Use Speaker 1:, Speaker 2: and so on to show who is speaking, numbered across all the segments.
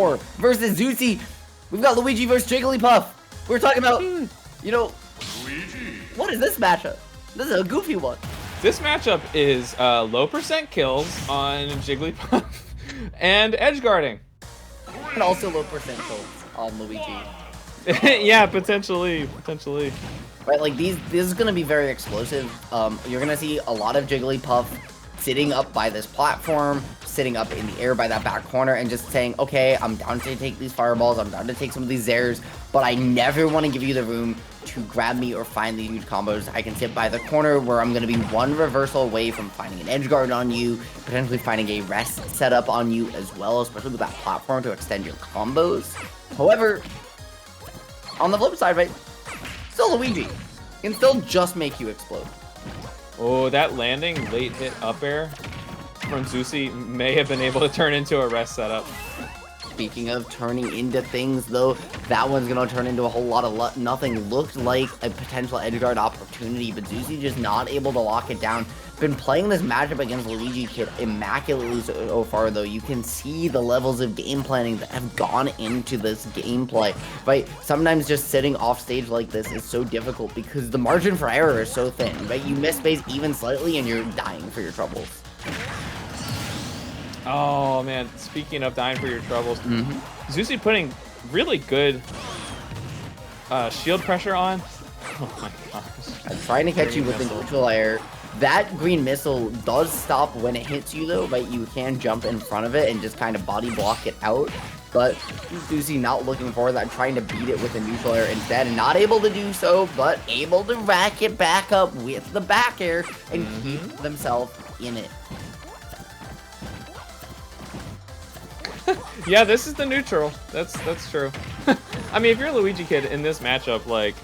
Speaker 1: Jigglypuff64 versus Zeusie. We've got Luigi versus Jigglypuff. We're talking about, you know, what is this matchup? This is a goofy one.
Speaker 2: This matchup is low percent kills on Jigglypuff and edge guarding.
Speaker 1: And also low percent kills on Luigi.
Speaker 2: Yeah, potentially.
Speaker 1: Right, like this is gonna be very explosive. You're gonna see a lot of Jigglypuff sitting up by this platform, sitting up in the air by that back corner, and just saying, okay, I'm down to take these fireballs, I'm down to take some of these Zairs, but I never want to give you the room to grab me or find these huge combos. I can sit by the corner where I'm gonna be one reversal away from finding an edge guard on you, potentially finding a rest setup on you as well, especially with that platform to extend your combos. However, on the flip side, right, still Luigi can still just make you explode.
Speaker 2: Oh, that landing late hit up air from Zeusie may have been able to turn into a rest setup.
Speaker 1: Speaking of turning into things, though, that one's gonna turn into a whole lot of nothing. Looked like a potential edgeguard opportunity, but Zeusie just not able to lock it down. Been playing this matchup against Luigikid immaculately so far, though. You can see the levels of game planning that have gone into this gameplay, right? Sometimes just sitting off stage like this is so difficult because the margin for error is so thin, right? You miss space even slightly and you're dying for your troubles.
Speaker 2: Oh man, speaking of dying for your troubles, Zeusie putting really good shield pressure on. Oh my gosh.
Speaker 1: I'm trying to catch you with the neutral air. That green missile does stop when it hits you though, but you can jump in front of it and just kind of body block it out. But Zeusie not looking for that, trying to beat it with a neutral air instead, and not able to do so, but able to rack it back up with the back air and keep themselves in it.
Speaker 2: Yeah, this is the neutral. That's true. I mean, if you're Luigikid in this matchup, like,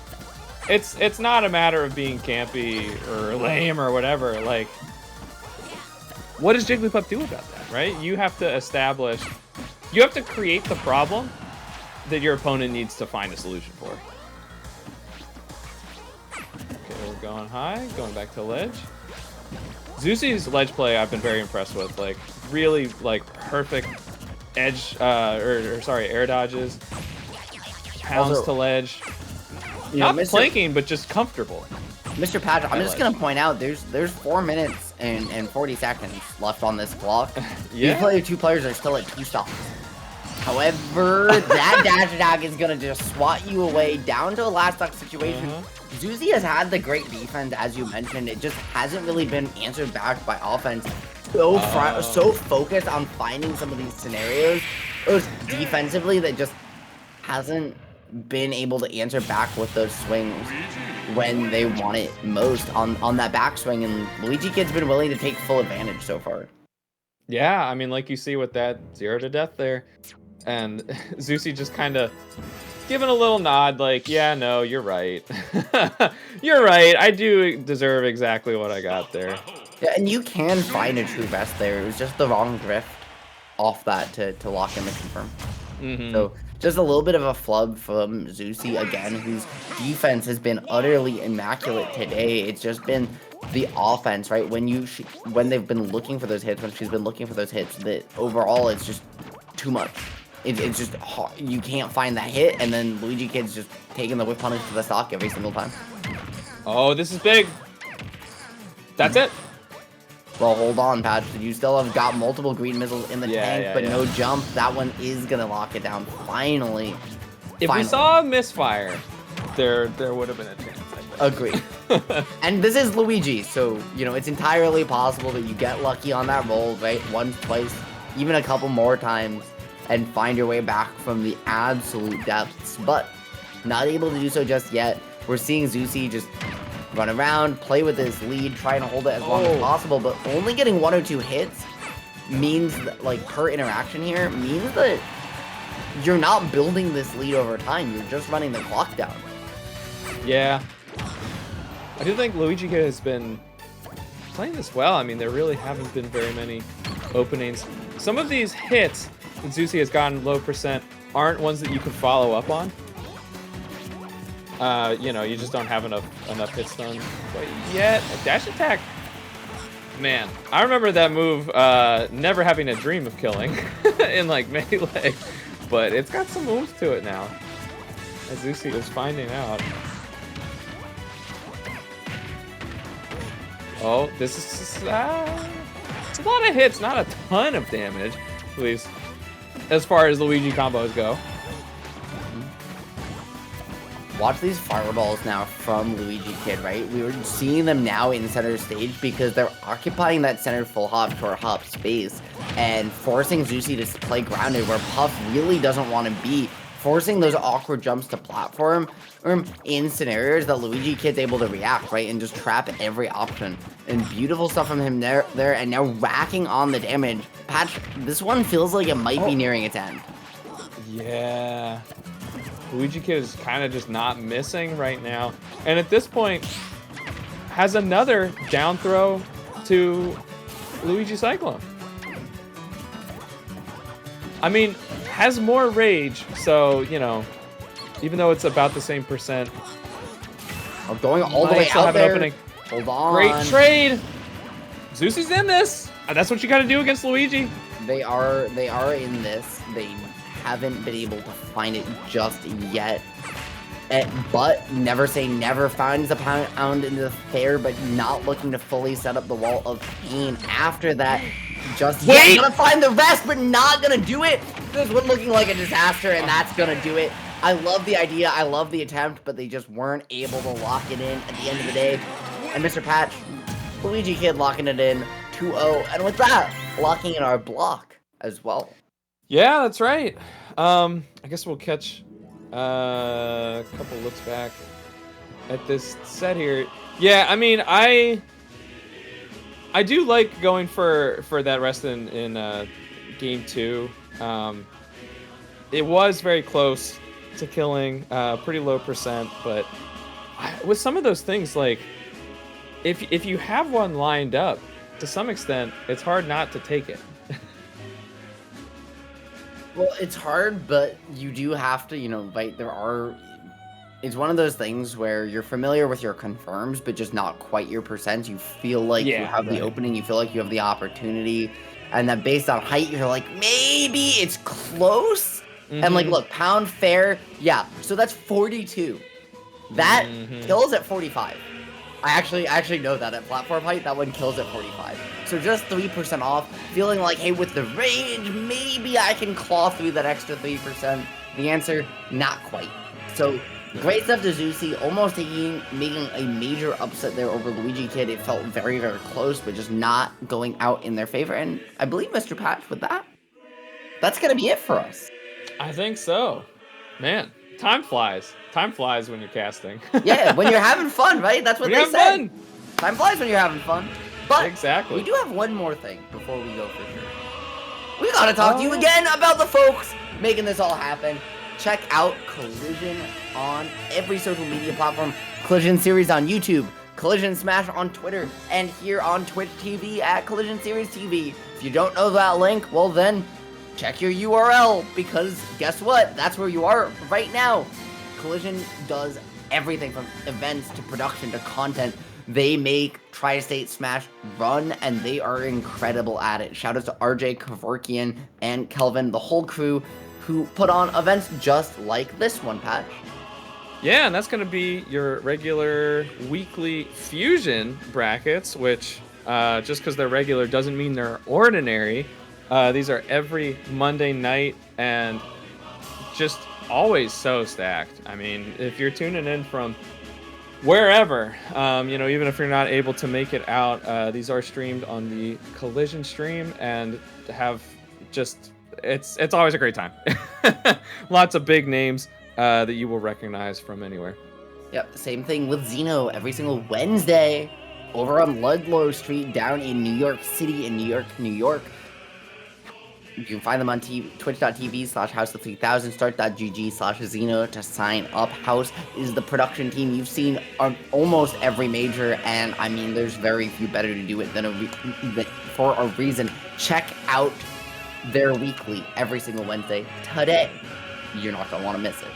Speaker 2: it's not a matter of being campy or lame or whatever. Like, what does Jigglypuff do about that, right? You have to create the problem that your opponent needs to find a solution for. Okay, we're going high, going back to ledge. Zeusie's ledge play I've been very impressed with. Like, really, like, perfect edge, air dodges, pounds
Speaker 1: Also,
Speaker 2: to ledge.
Speaker 1: You know,
Speaker 2: Not planking, but just comfortable.
Speaker 1: Mr. Patrick, I'm just gonna point out there's 4 minutes and 40 seconds left on this clock.
Speaker 2: Yeah.
Speaker 1: These two players are still at 2 stops. However, that dash attack is gonna just swat you away down to a last stock situation. Zeusie has had the great defense, as you mentioned. It just hasn't really been answered back by offense. So focused on finding some of these scenarios defensively that just hasn't been able to answer back with those swings when they want it most on that backswing, and Luigikid's been willing to take full advantage so far.
Speaker 2: Yeah, I mean, like you see with that 0 to death there, and Zeusie just kind of giving a little nod, like, yeah, no, you're right. You're right. I do deserve exactly what I got there.
Speaker 1: Yeah, and you can find a true best there. It was just the wrong drift off that to lock in the confirm. So just a little bit of a flub from Zeusie again, whose defense has been utterly immaculate today. It's just been the offense, right? When they've been looking for those hits, when she's been looking for those hits, that overall it's just too much. It's just hard. You can't find that hit, and then Luigikid's just taking the whip punish to the stock every single time.
Speaker 2: Oh, this is big. That's it.
Speaker 1: Well, hold on, Patch. You still have got multiple green missiles in the tank, but no jump. That one is going to lock it down, finally.
Speaker 2: If we saw a misfire, there would have been a chance.
Speaker 1: Agreed. And this is Luigi, so, you know, it's entirely possible that you get lucky on that roll, right? Once, twice, even a couple more times, and find your way back from the absolute depths, but not able to do so just yet. We're seeing Zeusie just run around, play with this lead, trying to hold it as long as possible, but only getting 1 or 2 hits means that, like, per interaction here, means that you're not building this lead over time, you're just running the clock down.
Speaker 2: Yeah. I do think Luigi has been playing this well. I mean, there really haven't been very many openings. Some of these hits that Zeusie has gotten low percent aren't ones that you can follow up on. You know, you just don't have enough hits done quite yet. A dash attack, man, I remember that move never having a dream of killing in like melee. but it's got some oomph to it now, as Zeusie is finding out. Oh, this is it's a lot of hits, not a ton of damage, at least as far as Luigi combos go.
Speaker 1: Watch these fireballs now from Luigikid, right? We were seeing them now in center stage because they're occupying that center full hop to hop space and forcing Zeusie to play grounded where Puff really doesn't want to be. Forcing those awkward jumps to platform in scenarios that Luigikid's able to react, right? And just trap every option. And beautiful stuff from him there, and now racking on the damage. Patch, this one feels like it might be nearing its end.
Speaker 2: Yeah. Luigikid is kind of just not missing right now. And at this point, has another down throw to Luigi Cyclone. I mean, has more rage, so, you know, even though it's about the same percent.
Speaker 1: I'm going all the way out there. Hold on.
Speaker 2: Great trade. Zeusie's in this. That's what you got to do against Luigi.
Speaker 1: They are in this. They haven't been able to find it just yet. But never say never. Finds the pound into the fair, but not looking to fully set up the wall of pain. After that, just yet gonna find the rest, but not gonna do it. This one looking like a disaster, and that's gonna do it. I love the idea. I love the attempt, but they just weren't able to lock it in at the end of the day. And Mr. Patch, Luigikid locking it in 2-0, and with that, locking in our block as well.
Speaker 2: Yeah, that's right. I guess we'll catch a couple looks back at this set here. Yeah, I mean, I do like going for that rest in game 2. It was very close to killing, pretty low percent, but with some of those things, like if you have one lined up, to some extent, it's hard not to take it.
Speaker 1: Well, it's hard, but you do have to, you know, like, it's one of those things where you're familiar with your confirms, but just not quite your percents. You feel like you have the opening, you feel like you have the opportunity, and that based on height, you're like, maybe it's close? And like, look, pound fair, yeah, so that's 42. That kills at 45. I actually know that at platform height, that one kills at 45. So just 3% off, feeling like, hey, with the range, maybe I can claw through that extra 3%. The answer, not quite. So great stuff to Zeusie, almost making a major upset there over Luigikid. It felt very, very close, but just not going out in their favor. And I believe, Mr. Patch, with that, that's going to be it for us.
Speaker 2: I think so. Man, time flies. Time flies when you're casting.
Speaker 1: Yeah, when you're having fun, right? That's what they said.
Speaker 2: Fun.
Speaker 1: Time flies when you're having fun. But
Speaker 2: exactly.
Speaker 1: We do have one more thing before we go for sure. We gotta talk to you again about the folks making this all happen. Check out Collision on every social media platform. Collision Series on YouTube, Collision Smash on Twitter, and here on Twitch TV at Collision Series TV. If you don't know that link, well then, check your URL, because guess what? That's where you are right now. Collision does everything from events to production to content. They make Tri-State Smash run, and they are incredible at it. Shout out to RJ, Kevorkian, and Kelvin, the whole crew, who put on events just like this one, Patch.
Speaker 2: Yeah, and that's going to be your regular weekly Fusion brackets, which just because they're regular doesn't mean they're ordinary. These are every Monday night, and just always so stacked. I mean, if you're tuning in from wherever, you know, even if you're not able to make it out, these are streamed on the Collision stream, and have just, it's always a great time. Lots of big names that you will recognize from anywhere.
Speaker 1: Yep, same thing with Xeno every single Wednesday over on Ludlow Street down in New York City in New York. You can find them on twitch.tv/house of3000, start.gg/Xeno to sign up. House is the production team you've seen on almost every major, and I mean, there's very few better to do it than for a reason. Check out their weekly every single Wednesday today. You're not going to want to miss it.